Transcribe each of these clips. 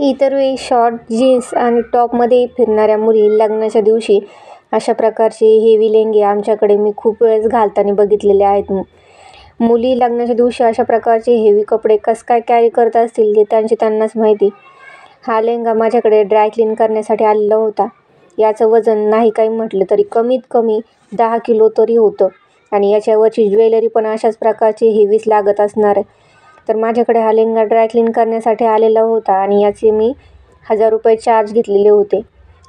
इतर वेळी short jeans आणि टॉपमध्ये फिरणाऱ्या मुली लग्नाच्या दिवशी अशा प्रकारचे हेवी लेंगे आमच्याकडे मी खूप वेळेस घालताना बघितलेले आहेत. मुली लग्नाच्या दिवशी अशा प्रकारचे हेवी कपडे कसं काय कॅरी करत असतील ते त्यांनाच माहिती. हा लेंगा माझ्याकडे ड्राय क्लीन करण्यासाठी आलेला होता. याचं वजन नाही काही म्हटलं तरी कमीत कमी 10 किलो तरी होतं आणि याच्यावरची ज्वेलरी पण अशाच प्रकारची हेवीच लागत असणार आहे. तर माझ्याकडे हा लेंगा ड्राय क्लीन करण्यासाठी आलेला होता आणि याचे मी 1000 रुपये चार्ज घेतलेले होते.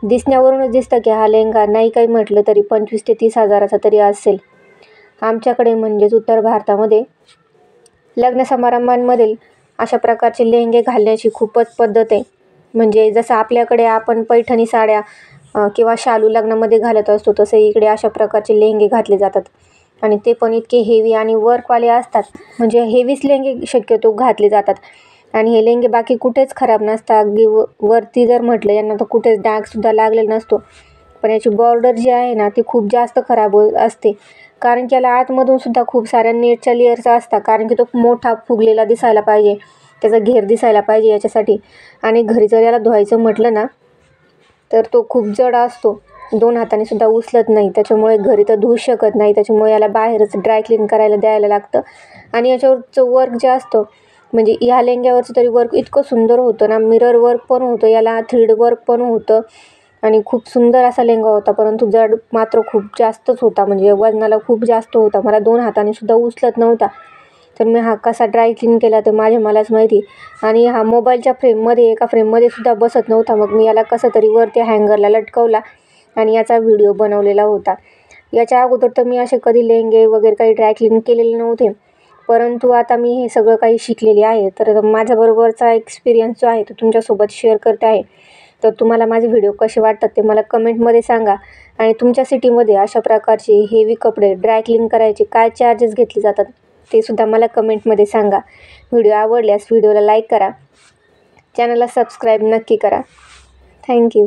दिसण्यावरूनच दिसतं की हा लेंगा नाही काही म्हटलं तरी 25 ते 30 हजाराचा तरी असेल. आमच्याकडे म्हणजेच उत्तर भारतामध्ये लग्न समारंभांमधील अशा प्रकारचे लेंगे घालण्याची खूपच पद्धत आहे. म्हणजे जसं आपल्याकडे आपण पैठणी साड्या किंवा शालू लग्नामध्ये घालत असतो, तसे इकडे अशा प्रकारचे लेंगे घातले जातात आणि ते पण इतके हेवी आणि वर्कवाले असतात. म्हणजे हेवीच लेंगे शक्यतो घातले जातात आणि हे लेंगे बाकी कुठेच खराब नसतात. अगदी वरती जर म्हटलं यांना तर कुठेच डागसुद्धा लागलेला नसतो. पण याची बॉर्डर जी आहे ना ती खूप जास्त खराब असते, कारण की याला आतमधून सुद्धा खूप साऱ्या नेटच्या लेयर्स असतात. कारण की तो मोठा फुगलेला दिसायला पाहिजे, त्याचा घेर दिसायला पाहिजे याच्यासाठी. आणि घरी जर याला धुवायचं म्हटलं ना तर तो खूप जड असतो, 2 हाताने सुद्धा उचलत नाही. त्याच्यामुळे घरी तर धुवू शकत नाही. त्याच्यामुळे याला बाहेरच ड्राय क्लीन करायला द्यायला लागतं. आणि याच्यावरचं वर्क जे असतं म्हणजे ह्या लेंग्यावरचं तरी वर्क इतकं सुंदर होतं ना, मिरर वर्क पण होतं, याला थ्रेड वर्क पण होतं आणि खूप सुंदर असा लेंगा होता. परंतु जड मात्र खूप जास्तच होता, म्हणजे वजनाला खूप जास्त होता. मला 2 हाताने सुद्धा उचलत नव्हता. तर मी हा कसा ड्राय क्लीन केला ते मलाच माहिती. आणि हा मोबाईलच्या फ्रेममध्ये एका फ्रेममध्ये सुद्धा बसत नव्हता. मग मी याला कसं तरी वरती हँगरला लटकवला आणि याचा व्हिडिओ बनवलेला होता. याच्या अगोदर तर मी असे कधी लेंगे वगैरे काही ड्राय क्लीन केलेले नव्हते, परंतु आता मी हे सगळं काही शिकलेली आहे. तर माझ्याबरोबरचा एक्सपिरियन्स जो आहे तो तुमच्यासोबत शेअर करते आहे. तर तुम्हाला माझे व्हिडिओ कसे वाटतात ते मला कमेंटमध्ये सांगा. आणि तुमच्या सिटीमध्ये अशा प्रकारचे हेवी कपडे ड्राय क्लीन करायचे काय चार्जेस घेतले जातात ते सुद्धा मला कमेंटमध्ये सांगा. व्हिडिओ आवडल्यास व्हिडिओला लाईक करा, चॅनलला सबस्क्राईब नक्की करा. थँक्यू.